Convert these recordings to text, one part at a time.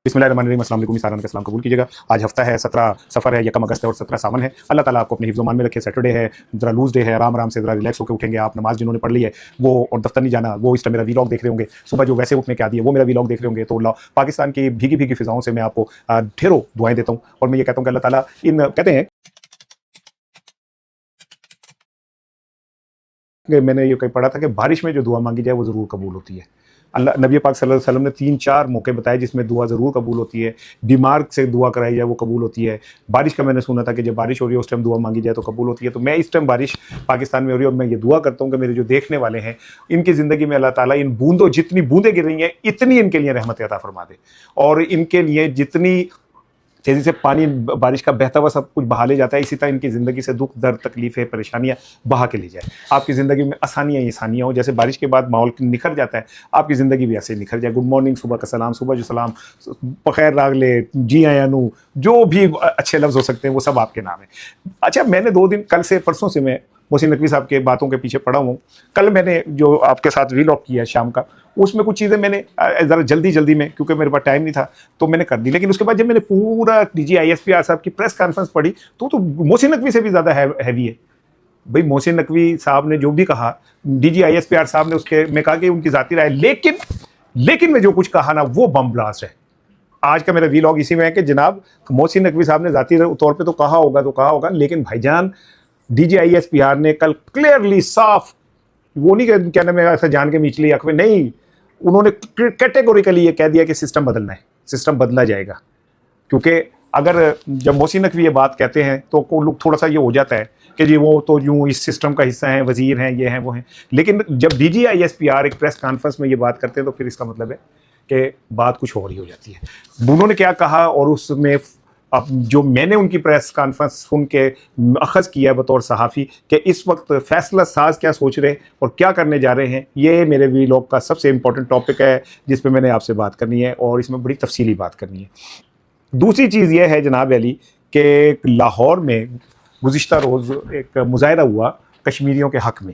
बिस्मिल्लाहिर्रहमानिर्रहीम, अस्सलाम वालेकुम। साराना का सलाम कबूल कीजिएगा। आज हफ्ता है, 17 सफ़र है, 1 अगस्त है और 17 सावन है। अल्लाह ताला आपको अपने हिफ्ज़-ओ-मान में रखे। सैटरडे है, ज़रा लूज़ डे है, आराम आराम से ज़रा रिलैक्स होकर उठेंगे आप। नमाज़ जिन्होंने पढ़ ली है वो और दफ्तर नहीं जाना, वो इस टाइम मेरा वीलॉग देख रहे होंगे। सुबह जो वैसे उठने के आदी है वो मेरा वीलॉग देख रहे होंगे। तो पाकिस्तान की भीगी भीगी फ़िज़ाओं से मैं आपको ढेरों दुआएँ देता हूँ और मैं ये कहता हूँ कि अल्लाह ताला इन कहते हैं कि मैंने ये कहीं पढ़ा था कि बारिश में जो दुआ मांगी जाए वो ज़रूर कबूल होती है। अल्लाह नबी पाक सल्लल्लाहु अलैहि वसल्लम ने 3-4 मौके बताए जिसमें दुआ ज़रूर कबूल होती है। बीमार से दुआ कराई जाए वो कबूल होती है। बारिश का मैंने सुना था कि जब बारिश हो रही है उस टाइम दुआ मांगी जाए तो कबूल होती है। तो मैं इस टाइम बारिश पाकिस्तान में हो रही है और मैं ये दुआ करता हूँ कि मेरे जो देखने वाले हैं इनकी ज़िंदगी में अल्लाह ताला इन बूंदों जितनी बूंदें गिर रही हैं इतनी इनके लिए रहमत अता फरमा दे और इनके लिए जितनी तेज़ी से पानी बारिश का बहता हुआ सब कुछ बहा ले जाता है, इसी तरह इनकी ज़िंदगी से दुख दर्द तकलीफ़ें परेशानियाँ बहा के ले जाए। आपकी ज़िंदगी में आसानियाँ ही आसानियाँ हो, जैसे बारिश के बाद माहौल निखर जाता है आपकी ज़िंदगी भी ऐसे ही निखर जाए। गुड मॉर्निंग, सुबह का सलाम, सुबह जो सलाम, बखैर रागले, जी आयानू, जो भी अच्छे लफ्ज़ हो सकते हैं वो सब आपके नाम है। अच्छा, मैंने 2 दिन कल से परसों से मैं मोहसिन नकवी साहब के बातों के पीछे पड़ा हूँ। कल मैंने जो आपके साथ वीलॉग किया शाम का, उसमें कुछ चीज़ें मैंने ज़रा जल्दी में, क्योंकि मेरे पास टाइम नहीं था तो मैंने कर दी। लेकिन उसके बाद जब मैंने पूरा डीजी आईएसपीआर साहब की प्रेस कॉन्फ्रेंस पढ़ी तो मोहसिन नकवी से भी ज़्यादा हैवी है। भाई मोहसिन नकवी साहब ने जो भी कहा, डीजी आईएसपीआर साहब ने उसके में कहा कि उनकी ज़ाती राय, लेकिन में जो कुछ कहा ना वो बम ब्लास्ट है। आज का मेरा वीलॉग इसी में है कि जनाब मोहसिन नकवी साहब ने ज़ाती तौर पर तो कहा होगा, लेकिन भाईजान डीजीआईएसपीआर ने कल क्लियरली साफ, वो नहीं कहना मैं ऐसा जान के मीचली आंख में, नहीं, उन्होंने कैटेगोरिकली ये कह दिया कि सिस्टम बदलना है, सिस्टम बदला जाएगा। क्योंकि अगर जब मोहसिन नकवी ये बात कहते हैं तो को लोग थोड़ा सा ये हो जाता है कि जी वो तो यूँ इस सिस्टम का हिस्सा हैं, वजीर हैं, ये हैं वो हैं। लेकिन जब डीजीआईएसपीआर एक प्रेस कॉन्फ्रेंस में ये बात करते हैं तो फिर इसका मतलब है कि बात कुछ और ही हो जाती है। उन्होंने क्या कहा और उसमें अब जो मैंने उनकी प्रेस कॉन्फ्रेंस सुन के अखज़ किया बतौर सहाफ़ी कि इस वक्त फैसला साज क्या सोच रहे और क्या करने जा रहे हैं, ये मेरे वीलॉग का सबसे इम्पोर्टेंट टॉपिक है जिस पे मैंने आपसे बात करनी है और इसमें बड़ी तफसीली बात करनी है। दूसरी चीज़ ये है जनाब अली कि लाहौर में गुज़िश्ता रोज़ एक मुज़ाहरा हुआ कश्मीरियों के हक़ में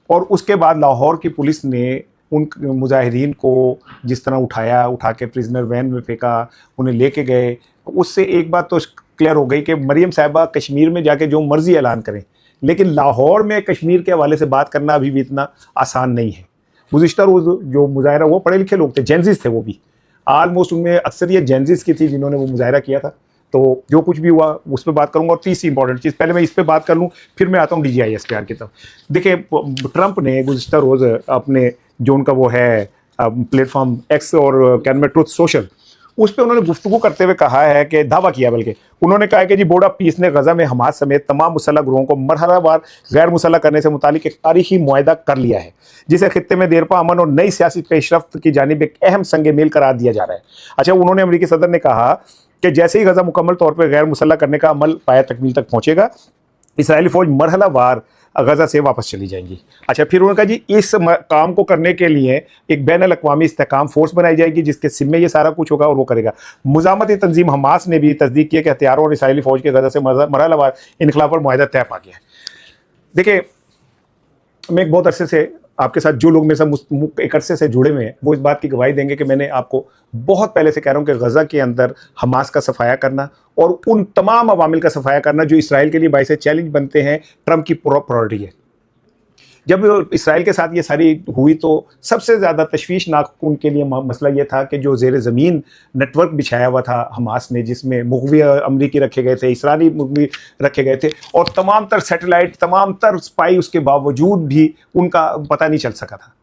और उसके बाद लाहौर की पुलिस ने उन मुजाहिरीन को जिस तरह उठा के प्रिजनर वैन में फेंका, उन्हें लेके गए। उससे एक बात तो क्लियर हो गई कि मरियम साहिबा कश्मीर में जाके जो मर्जी ऐलान करें, लेकिन लाहौर में कश्मीर के हवाले से बात करना अभी भी इतना आसान नहीं है। गुज़िश्ता रोज़ जो मुजाहरा, वो पढ़े लिखे लोग थे, जेंजिस थे, वो भी आलमोस्ट उनमें अक्सरियत जेंजिस की थी जिन्होंने वो मुजाहरा किया था। तो जो कुछ भी हुआ उस पर बात करूंगा और तीसरी इंपॉर्टेंट चीज़, पहले मैं इस पर बात कर लूँ फिर मैं आता हूँ डीजीआईएसपीआर की तरफ। देखिए, ट्रंप ने गुज़िश्ता रोज़ अपने जो उनका वो है प्लेटफॉर्म एक्स और कैन में ट्रुथ सोशल, उस पर उन्होंने गुफ्तगू करते हुए कहा है कि दावा किया, बल्कि उन्होंने कहा है कि जी बोर्ड ऑफ पीस ने गजा में हमास समेत तमाम मुसल्लह ग्रोहों को मरहलावार गैर मुसल्लह करने से मुतालिक एक तारीखी मुआहदा कर लिया है जिसे खित्ते में देरपा अमन और नई सियासी पेशरफ्त की जानिब एक अहम संग मील करार दिया जा रहा है। अच्छा, उन्होंने अमरीकी सदर ने कहा कि जैसे ही गजा मुकम्मल तौर पर गैर मुसल्लह करने का अमल पाया तकमील तक पहुँचेगा, इसराइली फ़ौज मरहलावार गजा से वापस चली जाएंगी। अच्छा, फिर उन्होंने कहा जी इस काम को करने के लिए एक बैन अल-अक़वामी इस्तेहकाम फोर्स बनाई जाएगी जिसके ज़िम्मे ये सारा कुछ होगा और वो करेगा। मुज़ाहमती तंजीम हमास ने भी तस्दीक किया कि हथियारों और इसराइली फ़ौज के गजा से मरहलावार इनखला पर मुआहदा तय पा गया। देखिए, मैं एक बहुत अरसे से आपके साथ, जो लोग मेरे साथ एक अरसे से जुड़े हुए हैं वो इस बात की गवाही देंगे कि मैंने आपको बहुत पहले से कह रहा हूँ कि गजा के अंदर हमास का सफाया करना और उन तमाम अवामिल का सफाया करना जो इसराइल के लिए बाइस चैलेंज बनते हैं, ट्रंप की प्रायोरिटी है। जब इसराइल के साथ ये सारी हुई तो सबसे ज़्यादा तशवीशनाक उनके लिए मसला ये था कि जो ज़ेर ज़मीन नेटवर्क बिछाया हुआ था हमास ने, जिसमें मुग़वी अमरीकी रखे गए थे, इसराइली मुग़वी रखे गए थे और तमाम तर सैटेलाइट, तमाम तर स्पाई, उसके बावजूद भी उनका पता नहीं चल सका था।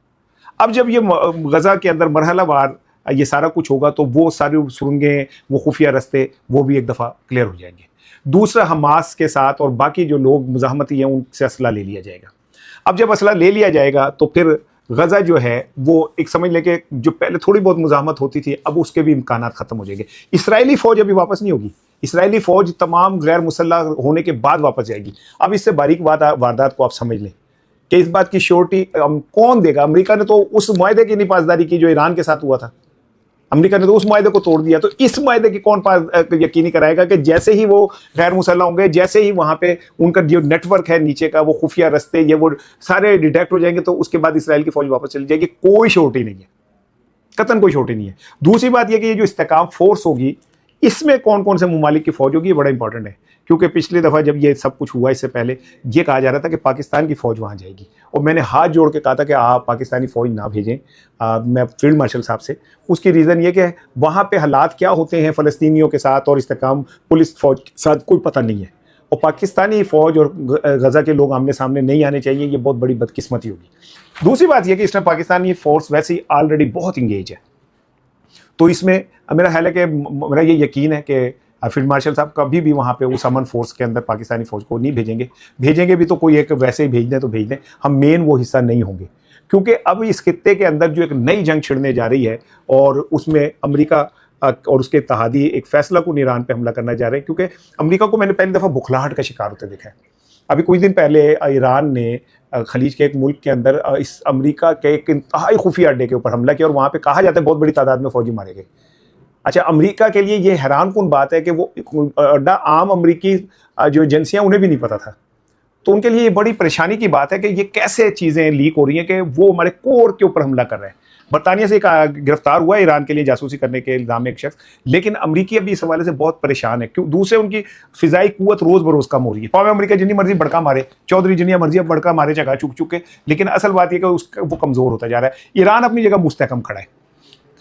अब जब ये गज़ा के अंदर मरहलावार ये सारा कुछ होगा तो वो सारी सुरंगें, वो खुफिया रास्ते, वो भी एक दफ़ा क्लियर हो जाएंगे। दूसरा, हमास के साथ और बाकी जो लोग मुज़ाहमती हैं उनसे असला ले लिया जाएगा। अब जब असला ले लिया जाएगा तो फिर गजा जो है वो एक समझ लेके जो पहले थोड़ी बहुत मुज़ाहमत होती थी अब उसके भी इम्कानात ख़त्म हो जाएंगे। इसराइली फ़ौज अभी वापस नहीं होगी, इसराइली फ़ौज तमाम गैर मुसल्लह होने के बाद वापस जाएगी। अब इससे बारीक वारदात को आप समझ लें कि इस बात की श्योरिटी कौन देगा। अमेरिका ने तो उस मुआहदे की नहीं पासदारी की जो ईरान के साथ हुआ था, अमेरिका ने तो उस मुआहदे को तोड़ दिया। तो इस मुआहदे की कौन यकीनी कराएगा कि जैसे ही वो गैर मुसल्लह होंगे, जैसे ही वहाँ पे उनका जो नेटवर्क है नीचे का, वो खुफिया रास्ते, ये वो सारे डिटेक्ट हो जाएंगे तो उसके बाद इसराइल की फौज वापस चली जाएगी। कोई श्योरिटी नहीं है। कतन कोई छोटी नहीं है। दूसरी बात यह कि ये जो इस्तेकाम फोर्स होगी, इसमें कौन कौन से ममालिक की फौज होगी, ये बड़ा इंपॉर्टेंट है। क्योंकि पिछली दफ़ा जब ये सब कुछ हुआ, इससे पहले ये कहा जा रहा था कि पाकिस्तान की फ़ौज वहाँ जाएगी, और मैंने हाथ जोड़ के कहा था कि आप पाकिस्तानी फ़ौज ना भेजें, मैं फील्ड मार्शल साहब से। उसकी रीज़न ये कि वहाँ पे हालात क्या होते हैं फ़लस्तीनियों के साथ और इस्तेकाम पुलिस फ़ौज के साथ कोई पता नहीं है, और पाकिस्तानी फ़ौज और गज़ा के लोग आमने सामने नहीं आने चाहिए, ये बहुत बड़ी बदकिस्मती होगी। दूसरी बात यह कि इसमें पाकिस्तानी फ़ोर्स वैसे ही ऑलरेडी बहुत इंगेज है, तो इसमें मेरा ख्याल है कि मेरा ये यकीन है कि फील्ड मार्शल साहब कभी भी वहाँ पे उस अमन फोर्स के अंदर पाकिस्तानी फ़ौज को नहीं भेजेंगे। भेजेंगे भी तो कोई एक वैसे ही भेज दें तो भेज दें, हम मेन वो हिस्सा नहीं होंगे। क्योंकि अब इस खित्ते के अंदर जो एक नई जंग छिड़ने जा रही है, और उसमें अमेरिका और उसके इत्तेहादी एक फ़ैसला ईरान पे हमला करना जा रहे हैं। क्योंकि अमेरिका को मैंने पहली दफ़ा बुखलाहट का शिकार होते देखा है। अभी कुछ दिन पहले ईरान ने खलीज के एक मुल्क के अंदर इस अमेरिका के एक इंतहाई खुफिया अड्डे के ऊपर हमला किया, और वहाँ पर कहा जाता है बहुत बड़ी तादाद में फ़ौजी मारे गए। अच्छा, अमेरिका के लिए ये हैरानकुन बात है कि वो अड्डा आम अमेरिकी जो एजेंसियां उन्हें भी नहीं पता था। तो उनके लिए ये बड़ी परेशानी की बात है कि ये कैसे चीज़ें लीक हो रही हैं कि वो हमारे कोर के ऊपर हमला कर रहे हैं। बरतानिया से एक गिरफ्तार हुआ है ईरान के लिए जासूसी करने के इल्ज़ाम में एक शख्स, लेकिन अमेरिकी अभी इस हवाले से बहुत परेशान है। क्यों? दूसरे उनकी फ़िज़ाई क़ुव्वत रोज़ बरोज़ कम हो रही है। पावे अमेरिका जितनी मर्जी बड़का मारे, चौधरी जितनी मर्जी अब बड़का मारे जगह चुक चुक के, लेकिन असल बात यह कि उसका वो कमज़ोर होता जा रहा है। ईरान अपनी जगह मुस्तहकम खड़ा है,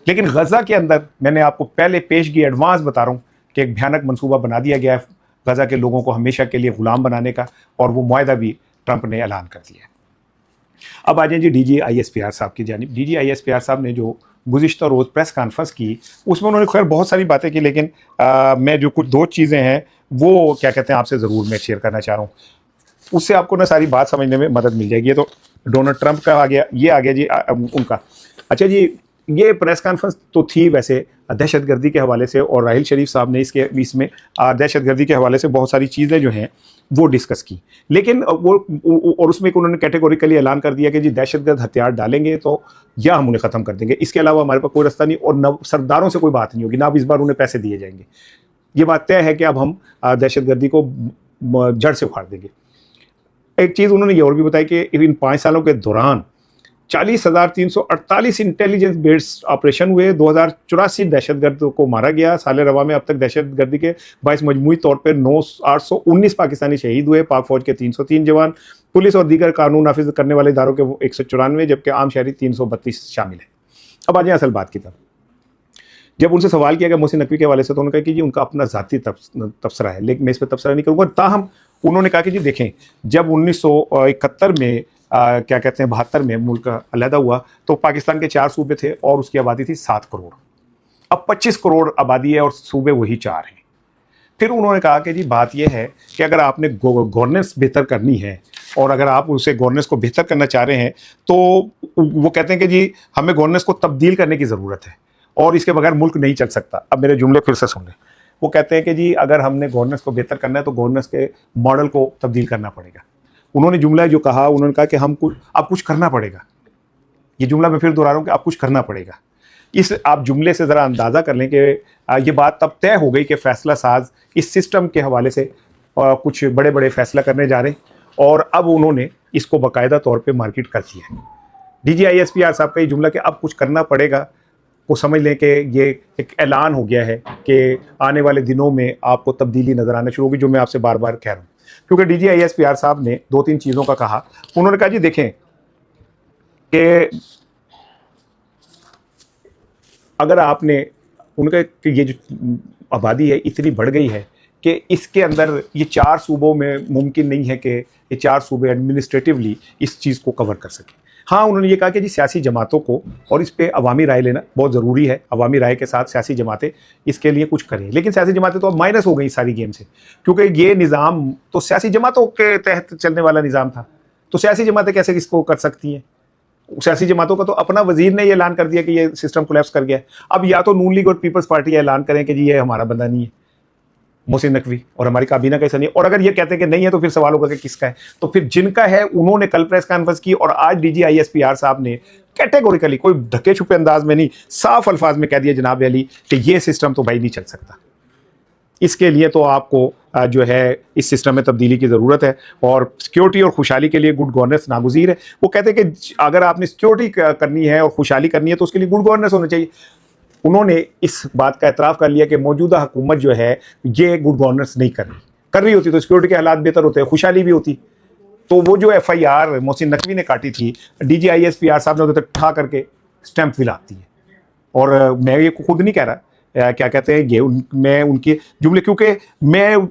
लेकिन गज़ा के अंदर मैंने आपको पहले पेश की एडवांस बता रहा हूँ कि एक भयानक मंसूबा बना दिया गया है गज़ा के लोगों को हमेशा के लिए ग़ुलाम बनाने का, और वो मुआहदा भी ट्रंप ने ऐलान कर दिया है। अब आ जाए जी DGISPR साहब की जानिब। DGISPR साहब ने जो गुज़िश्ता रोज़ प्रेस कॉन्फ्रेंस की, उसमें उन्होंने खैर बहुत सारी बातें की, लेकिन मैं जो कुछ दो चीज़ें हैं वो क्या कहते हैं आपसे ज़रूर मैं शेयर करना चाह रहा हूँ, उससे आपको ना सारी बात समझने में मदद मिल जाएगी। ये तो डोनाल्ड ट्रंप का आ गया, ये आ गया जी उनका। अच्छा जी, ये प्रेस कॉन्फ्रेंस तो थी वैसे दहशतगर्दी के हवाले से, और राहिल शरीफ साहब ने इसमें दहशतगर्दी के हवाले से बहुत सारी चीज़ें जो हैं वो डिस्कस की, लेकिन वो और उसमें एक उन्होंने कैटेगोरिकली ऐलान कर दिया कि जी दहशतगर्द हथियार डालेंगे तो या हम उन्हें ख़त्म कर देंगे, इसके अलावा हमारे पास कोई रास्ता नहीं, और न सरदारों से कोई बात नहीं होगी, ना अब इस बार उन्हें पैसे दिए जाएंगे। ये बात तय है कि अब हम दहशतगर्दी को जड़ से उखाड़ देंगे। एक चीज़ उन्होंने ये और भी बताई कि इन 5 सालों के दौरान 40,348 इंटेलिजेंस बेस्ड ऑपरेशन हुए, 2084 दहशतगर्द को मारा गया। साल रवा में अब तक दहशतगर्दी के 22 मजमूई तौर पर 819 पाकिस्तानी शहीद हुए, पाक फौज के 303 जवान, पुलिस और दीगर कानून नाफिज करने वाले इदारों के 194, जबकि आम शहरी 332 शामिल हैं। अब आ जाए असल बात की तरफ। जब उनसे सवाल किया गया मोहसिन नकवी के हवाले से, तो उन्होंने कहा कि जी उनका अपना ज़ाती तबसरा है, लेकिन मैं इस पर तबसरा नहीं करूँगा। ताहम उन्होंने कहा कि जी देखें, जब 1971 में क्या कहते हैं 72 में मुल्क अलहदा हुआ, तो पाकिस्तान के 4 सूबे थे और उसकी आबादी थी 7 करोड़। अब 25 करोड़ आबादी है और सूबे वही 4 हैं। फिर उन्होंने कहा कि जी बात यह है कि अगर आपने गवर्नेंस बेहतर करनी है, और अगर आप उसे गवर्नेंस को बेहतर करना चाह रहे हैं, तो वो कहते हैं कि जी हमें गवर्नेंस को तब्दील करने की ज़रूरत है, और इसके बगैर मुल्क नहीं चल सकता। अब मेरे जुमले फिर से सुन लें। वो कहते हैं कि जी अगर हमने गवर्नेंस को बेहतर करना है तो गवर्नेंस के मॉडल को तब्दील करना पड़ेगा। उन्होंने जुमला जो कहा, उन्होंने कहा कि आप कुछ करना पड़ेगा। ये जुमला मैं फिर दोहरा रहा हूँ कि आप कुछ करना पड़ेगा। इस आप जुमले से ज़रा अंदाज़ा कर लें कि ये बात तब तय हो गई कि फ़ैसला साज इस सिस्टम के हवाले से कुछ बड़े बड़े फ़ैसला करने जा रहे हैं, और अब उन्होंने इसको बाकायदा तौर पे मार्केट कर दिया है। DGISPR साहब का ये जुमला कि अब कुछ करना पड़ेगा, वो समझ लें कि ये एक ऐलान हो गया है कि आने वाले दिनों में आपको तब्दीली नज़र आना शुरू होगी, जो मैं आपसे बार बार कह रहा हूँ। क्योंकि DGISPR साहब ने 2-3 चीज़ों का कहा। उन्होंने कहा जी देखें कि अगर आपने उनका कि ये जो आबादी है इतनी बढ़ गई है कि इसके अंदर ये 4 सूबों में मुमकिन नहीं है कि ये 4 सूबे एडमिनिस्ट्रेटिवली इस चीज़ को कवर कर सकें। हाँ, उन्होंने ये कहा कि जी सियासी जमातों को और इस पे अवामी राय लेना बहुत ज़रूरी है। अवामी राय के साथ सियासी जमातें इसके लिए कुछ करें, लेकिन सियासी जमातें तो अब माइनस हो गई सारी गेम से, क्योंकि ये निज़ाम तो सियासी जमातों के तहत चलने वाला निज़ाम था। तो सियासी जमातें कैसे इसको कर सकती हैं? सियासी जमातों का तो अपना वजीर ने ये ऐलान कर दिया कि ये सिस्टम कोलैप्स कर गया है। अब या तो नून लीग और पीपल्स पार्टी ऐलान करें कि जी ये हमारा बंदा नहीं है मोहसिन नकवी, और हमारी काबीना का ऐसा नहीं है, और अगर ये कहते हैं कि नहीं है तो फिर सवाल होगा कि किसका है। तो फिर जिनका है उन्होंने कल प्रेस कॉन्फ्रेंस की, और आज DGISPR साहब ने कैटेगोरिकली, कोई ढके छुपे अंदाज में नहीं, साफ अल्फाज में कह दिया जनाब अली कि ये सिस्टम तो भाई नहीं चल सकता। इसके लिए तो आपको जो है इस सिस्टम में तब्दीली की ज़रूरत है, और सिक्योरिटी और खुशहाली के लिए गुड गवर्नेंस नागुज़ीर है। वो कहते हैं कि अगर आपने सिक्योरिटी करनी है और खुशहाली करनी है तो उसके लिए गुड गवर्नेंस होना चाहिए। उन्होंने इस बात का एतराफ़ कर लिया कि मौजूदा हुकूमत जो है ये गुड गवर्नेंस नहीं कर रही होती तो सिक्योरिटी के हालात बेहतर होते हैं, खुशहाली भी होती। तो वो जो FIR मोहसिन नकवी ने काटी थी, DGISPR साहब ने उधर ठा करके स्टैंप भी लाती है। और मैं ये खुद नहीं कह रहा, क्या कहते हैं ये मैं उनके जुमले, क्योंकि मैं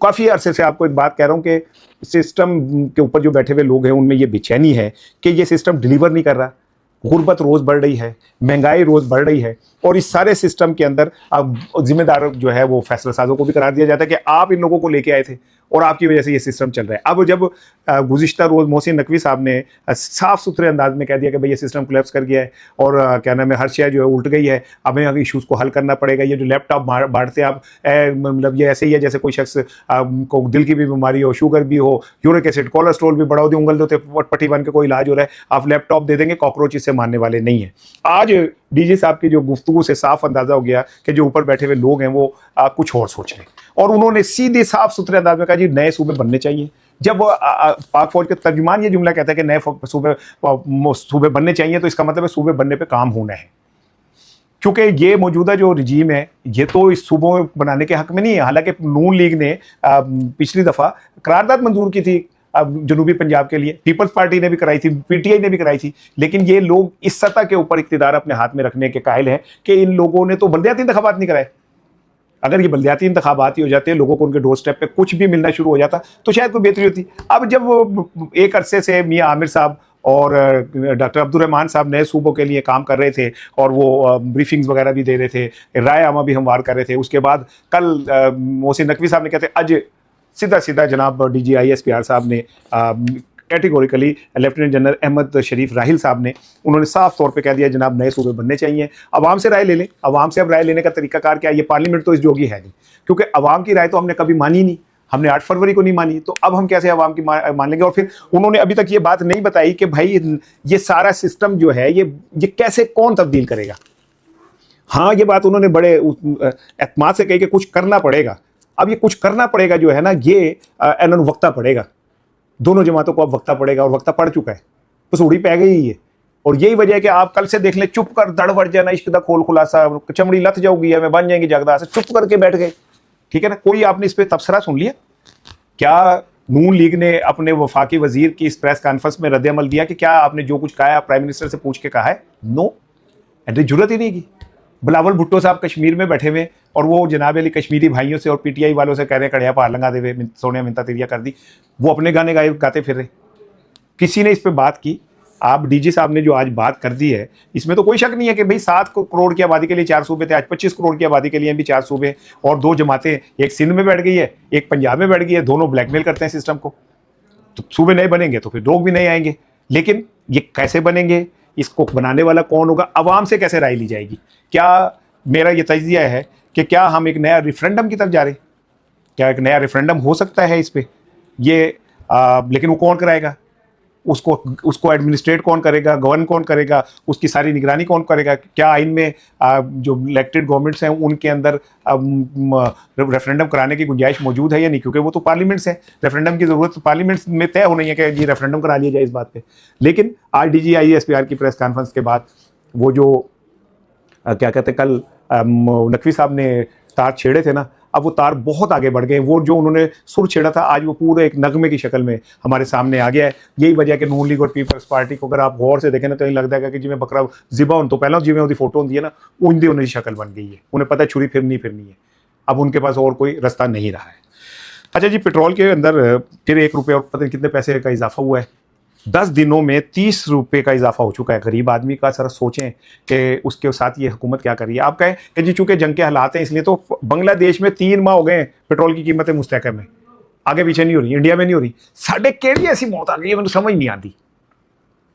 काफ़ी अरसे से आपको एक बात कह रहा हूँ कि सिस्टम के ऊपर जो बैठे हुए लोग हैं उनमें ये बेचैनी है कि ये सिस्टम डिलीवर नहीं कर रहा। गुर्बत रोज़ बढ़ रही है, महंगाई रोज़ बढ़ रही है, और इस सारे सिस्टम के अंदर अब जिम्मेदार जो है वो फैसला साजों को भी करार दिया जाता है कि आप इन लोगों को लेके आए थे और आपकी वजह से ये सिस्टम चल रहा है। अब जब गुज़िश्ता रोज़ मोहसिन नकवी साहब ने साफ़ सुथरे अंदाज में कह दिया कि भाई ये सिस्टम कोलैप्स कर गया है और क्या नाम है, हर शय जो है उल्ट गई है, हमें अगर इशूज़ को हल करना पड़ेगा। ये जो लैपटॉप बांटते हैं आप, मतलब ये ऐसे ही है जैसे कोई शख्स को दिल की भी बीमारी हो, शुगर भी हो, यूरिक एसिड, कोलेस्ट्रॉल भी बढ़ा हो, उंगल देते पट्टी बन के कोई इलाज हो रहा है, आप लैपटॉप दे देंगे, कॉकरोच इससे मारने वाले नहीं है। आज DG साहब की जो गुफ्तगू से साफ अंदाजा हो गया कि जो ऊपर बैठे हुए लोग हैं वो कुछ और सोच रहे हैं, और उन्होंने सीधे साफ सुथरे अंदाज में कहा जी नए सूबे बनने चाहिए। जब पाक फौज के तर्जुमान ये जुमला कहता है कि नए सूबे बनने चाहिए, तो इसका मतलब है सूबे बनने पे काम होना है, क्योंकि ये मौजूदा जो रजीम है ये तो इस सूबों बनाने के हक में नहीं है। हालांकि नून लीग ने पिछली दफ़ा करारदाद मंजूर की थी जनूबी पंजाब के लिए, पीपल्स पार्टी ने भी कराई थी, PTI ने भी कराई थी, लेकिन ये लोग इस सतह के ऊपर इख्तिदार अपने हाथ में रखने के कायल हैं कि इन लोगों ने तो बल्दियाती इंतखाबात नहीं कराए। अगर ये बल्दियाती इंतखाबात ही हो जाते, लोगों को उनके डोर स्टेप पे कुछ भी मिलना शुरू हो जाता तो शायद कोई बेहतरी होती। अब जब एक अरसे से मियाँ आमिर साहब और डॉक्टर अब्दुर्रहमान साहब नए सूबों के लिए काम कर रहे थे और वो ब्रीफिंग्स वगैरह भी दे रहे थे, राय आमा भी हमवार कर रहे थे, उसके बाद कल मोहसिन नकवी साहब ने कहते आज सीधा जनाब DGISPR साहब ने कैटेगोरिकली लेफ्टिनेंट जनरल अहमद शरीफ राहिल साहब ने उन्होंने साफ तौर पे कह दिया जनाब नए सूबे बनने चाहिए। अवाम से राय ले लें। अवाम से अब राय लेने का तरीकाकार क्या है? ये पार्लियामेंट तो इस जोगी है नहीं, क्योंकि अवाम की राय तो हमने कभी मानी नहीं, हमने 8 फरवरी को नहीं मानी, तो अब हम कैसे अवाम की मान लेंगे? और फिर उन्होंने अभी तक ये बात नहीं बताई कि भाई ये सारा सिस्टम जो है ये कैसे कौन तब्दील करेगा। हाँ, ये बात उन्होंने बड़े एतमाद से कही कि कुछ करना पड़ेगा। अब ये कुछ करना पड़ेगा जो है ना, ये वक्ता पड़ेगा, दोनों जमातों को अब वक्ता पड़ेगा, और वक्ता पड़ चुका है, बस उड़ी पै गई है। और यही वजह है कि आप कल से देख लें, चुप कर दड़ वड़ जाना, इश्क दा खोल खुलासा, चमड़ी लथ जाऊगी है, मैं बन जाएंगी जगदा से, चुप करके बैठ गए, ठीक है ना। कोई आपने इस पर तबसरा सुन लिया? क्या नून लीग ने अपने वफाकी वजीर की इस प्रेस कॉन्फ्रेंस में रद्द-ए-अमल दिया कि क्या आपने जो कुछ कहा है प्राइम मिनिस्टर से पूछ के कहा है? नो, जरूरत ही नहीं की। बिलावल भुट्टो साहब कश्मीर में बैठे हुए और वो जनाब अली कश्मीरी भाइयों से और PTI वालों से कह रहे हैं कड़िया पार लंगा दे, सोनिया मिन्ता तेरिया कर दी, वो अपने गाने गाते फिर रहे। किसी ने इस पर बात की? आप DG साहब ने जो आज बात कर दी है, इसमें तो कोई शक नहीं है कि भाई 7 करोड़ की आबादी के लिए 4 सूबे थे, आज 25 करोड़ की आबादी के लिए भी 4 सूबे, और 2 जमातें, एक सिंध में बैठ गई है, एक पंजाब में बैठ गई है, दोनों ब्लैकमेल करते हैं सिस्टम को। तो सूबे नहीं बनेंगे तो फिर लोग भी नहीं आएंगे। लेकिन ये कैसे बनेंगे, इसको बनाने वाला कौन होगा, अवाम से कैसे राय ली जाएगी? क्या मेरा ये तजिया है कि क्या हम एक नया रेफरेंडम की तरफ जा रहे हैं? क्या एक नया रेफरेंडम हो सकता है इस पर? लेकिन वो कौन कराएगा? उसको एडमिनिस्ट्रेट कौन करेगा? गवर्न कौन करेगा? उसकी सारी निगरानी कौन करेगा? क्या आइन में जो इलेक्टेड गवर्नमेंट्स हैं उनके अंदर रेफरेंडम कराने की गुंजाइश मौजूद है या नहीं? क्योंकि वो तो पार्लियामेंट्स है, रेफरेंडम की ज़रूरत पार्लियामेंट्स में तय हो नहीं है कि जी रेफरेंडम करा लिया जाए इस बात पे। लेकिन आज DGISPR की प्रेस कॉन्फ्रेंस के बाद वो जो क्या कहते हैं, कल नकवी साहब ने तार छेड़े थे ना, अब वो तार बहुत आगे बढ़ गए। वो जो उन्होंने सुर छेड़ा था आज वो पूरे एक नगमे की शक्ल में हमारे सामने आ गया है। यही वजह है कि नून लीग और पीपल्स पार्टी को अगर आप गौर से देखें ना तो ये लगता है कि जिमें बकरा जिबा होने तो पहले जिमें उसकी फोटो होती है ना, उनकी उन्हें शक्ल बन गई है। उन्हें पता है छुरी फिरनी है, अब उनके पास और कोई रास्ता नहीं रहा है। अच्छा जी, पेट्रोल के अंदर फिर 1 रुपये और पता नहीं कितने पैसे का इजाफा हुआ है। 10 दिनों में 30 रुपये का इजाफा हो चुका है। गरीब आदमी का सर सोचें कि उसके साथ ये हुकूमत क्या कर रही है। आप कहें कि जी चूंकि जंग के हालात हैं इसलिए, तो बांग्लादेश में 3 माह हो गए पेट्रोल की कीमतें मुस्तहकम है, आगे पीछे नहीं हो रही, इंडिया में नहीं हो रही। साढ़े केड़ी ऐसी मौत आ गई है, मैंने समझ नहीं आती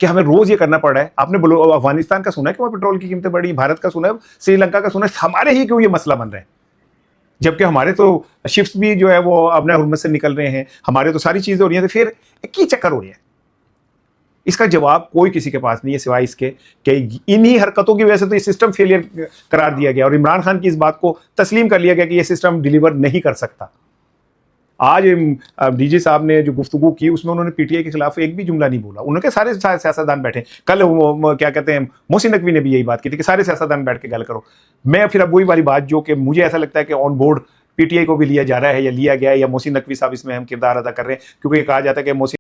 कि हमें रोज ये करना पड़ रहा है। आपने बोलो अफगानिस्तान का सुना है कि वहाँ पेट्रोल की कीमतें बढ़ी, भारत का सुना है, श्रीलंका का सुना है, हमारे ही क्यों ये मसला बन रहा है? जबकि हमारे तो शिप्स भी जो है वो अपने हुर्मत से निकल रहे हैं, हमारे तो सारी चीजें हो रही हैं, तो फिर की चक्कर हो रही है। इसका जवाब कोई किसी के पास नहीं है सिवाय इसके कि इन्हीं हरकतों की वजह से तो ये सिस्टम फेलियर करार दिया गया और इमरान खान की इस बात को तस्लीम कर लिया गया कि ये सिस्टम डिलीवर नहीं कर सकता। आज डीजी साहब ने जो गुफ्तगू की उसमें उन्होंने पीटीआई के खिलाफ एक भी जुमला नहीं बोला। उनके सारे सियासतदान बैठे, कल क्या कहते हैं मोहसिन नकवी ने भी यही बात की थी कि सारे सियासतदान बैठ के गल करो। मैं फिर अब वही वाली बात जो कि मुझे ऐसा लगता है कि ऑन बोर्ड पीटीआई को भी लिया जा रहा है या लिया गया है या मोहसिन नकवी साहब इसमें अहम किरदार अदा कर रहे हैं, क्योंकि कहा जाता है कि मोहसिन